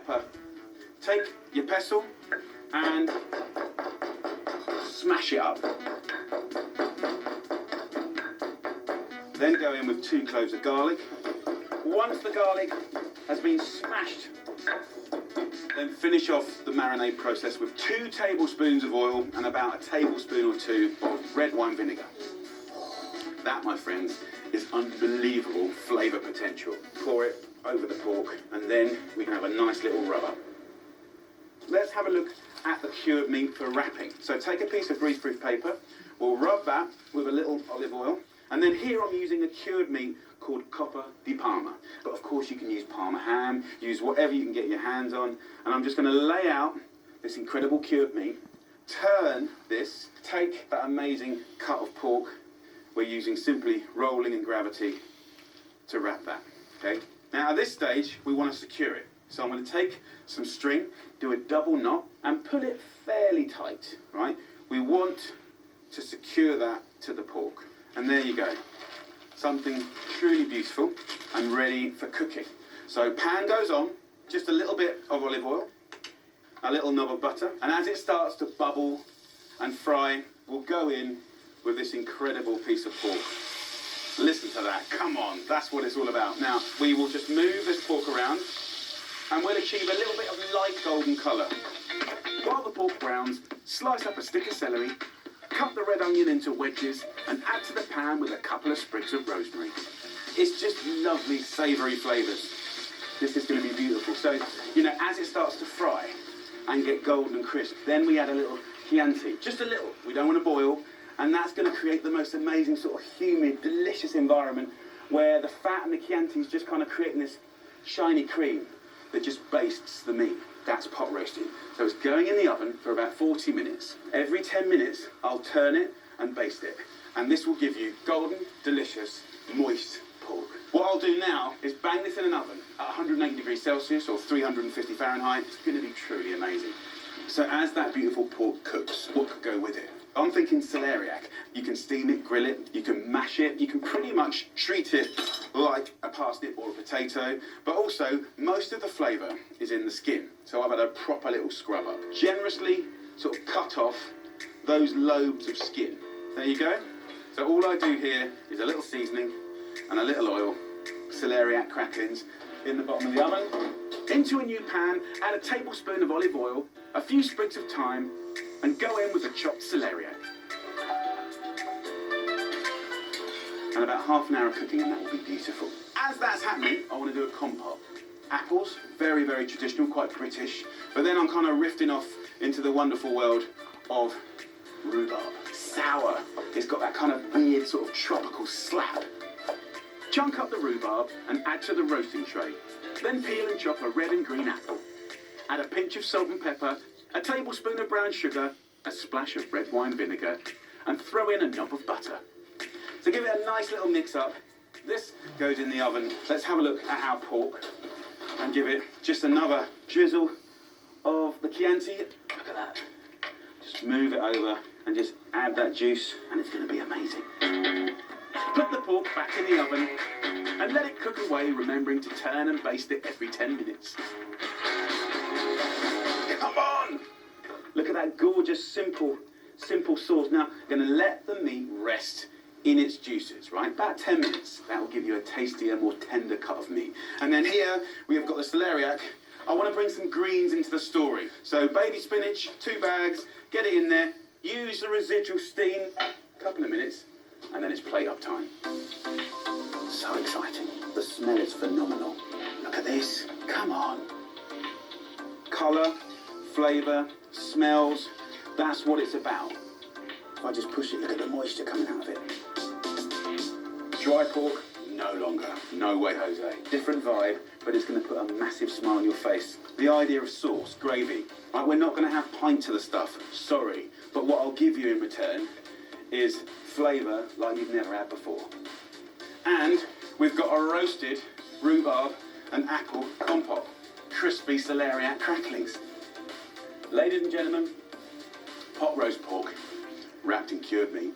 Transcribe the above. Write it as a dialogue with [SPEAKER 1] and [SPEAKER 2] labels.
[SPEAKER 1] pepper. Take your pestle and smash it up. Then go in with 2 cloves of garlic. Once the garlic has been smashed, then finish off the marinade process with 2 tablespoons of oil and about a tablespoon or 2 of red wine vinegar. That, my friends, is unbelievable flavour potential. Pour it over the pork and then we can have a nice little rub up. Let's have a look at the cured meat for wrapping. So take a piece of greaseproof paper, we'll rub that with a little olive oil, and then here I'm using a cured meat called Coppa di Parma. But of course you can use Parma ham, use whatever you can get your hands on, and I'm just going to lay out this incredible cured meat, turn this, take that amazing cut of pork, we're using simply rolling and gravity to wrap that, okay? Now at this stage we want to secure it. So I'm going to take some string, do a double knot and pull it fairly tight, right? We want to secure that to the pork. And there you go. Something truly beautiful and ready for cooking. So pan goes on, just a little bit of olive oil, a little knob of butter, and as it starts to bubble and fry, we'll go in with this incredible piece of pork. Listen to that, come on, that's what it's all about. Now, we will just move this pork around and we'll achieve a little bit of light golden colour. While the pork browns, slice up a stick of celery, cut the red onion into wedges and add to the pan with a couple of sprigs of rosemary. It's just lovely savoury flavours. This is going to be beautiful. So, you know, as it starts to fry and get golden and crisp, then we add a little Chianti, just a little. We don't want to boil, and that's going to create the most amazing sort of humid, delicious environment where the fat and the Chianti is just kind of creating this shiny cream that just bastes the meat. That's pot roasting. So it's going in the oven for about 40 minutes. Every 10 minutes, I'll turn it and baste it. And this will give you golden, delicious, moist pork. What I'll do now is bang this in an oven at 180 degrees Celsius or 350 Fahrenheit. It's going to be truly amazing. So as that beautiful pork cooks, what could go with it? I'm thinking celeriac. You can steam it, grill it, you can mash it, you can pretty much treat it like a parsnip or a potato, but also most of the flavour is in the skin. So I've had a proper little scrub up. Generously sort of cut off those lobes of skin. There you go. So all I do here is a little seasoning and a little oil, celeriac cracklings in the bottom of the oven. Into a new pan, add a tablespoon of olive oil, a few sprigs of thyme, and go in with the chopped celeriac. And about half an hour of cooking and that will be beautiful. As that's happening, I want to do a compote. Apples, very, very traditional, quite British. But then I'm kind of rifting off into the wonderful world of rhubarb. Sour. It's got that kind of weird sort of tropical slap. Chunk up the rhubarb and add to the roasting tray. Then peel and chop a red and green apple. Add a pinch of salt and pepper, a tablespoon of brown sugar, a splash of red wine vinegar, and throw in a knob of butter. So give it a nice little mix up. This goes in the oven. Let's have a look at our pork and give it just another drizzle of the Chianti. Look at that. Just move it over and just add that juice and it's going to be amazing. Put the pork back in the oven and let it cook away, remembering to turn and baste it every 10 minutes. Come on! Look at that gorgeous, simple sauce. Now, I'm going to let the meat rest in its juices, right? About 10 minutes. That will give you a tastier, more tender cut of meat. And then here, we have got the celeriac. I want to bring some greens into the story. So baby spinach, 2 bags, get it in there. Use the residual steam, a couple of minutes, and then it's plate up time. So exciting. The smell is phenomenal. Look at this. Come on. Colour, flavour, smells. That's what it's about. If I just push it, look at the moisture coming out of it. Dry pork, no longer. No way, Jose. Different vibe, but it's going to put a massive smile on your face. The idea of sauce, gravy. Right, we're not going to have pints of the stuff. Sorry. But what I'll give you in return is flavour like you've never had before. And we've got a roasted rhubarb and apple compote. Crispy celeriac cracklings. Ladies and gentlemen, pot roast pork wrapped in cured meat.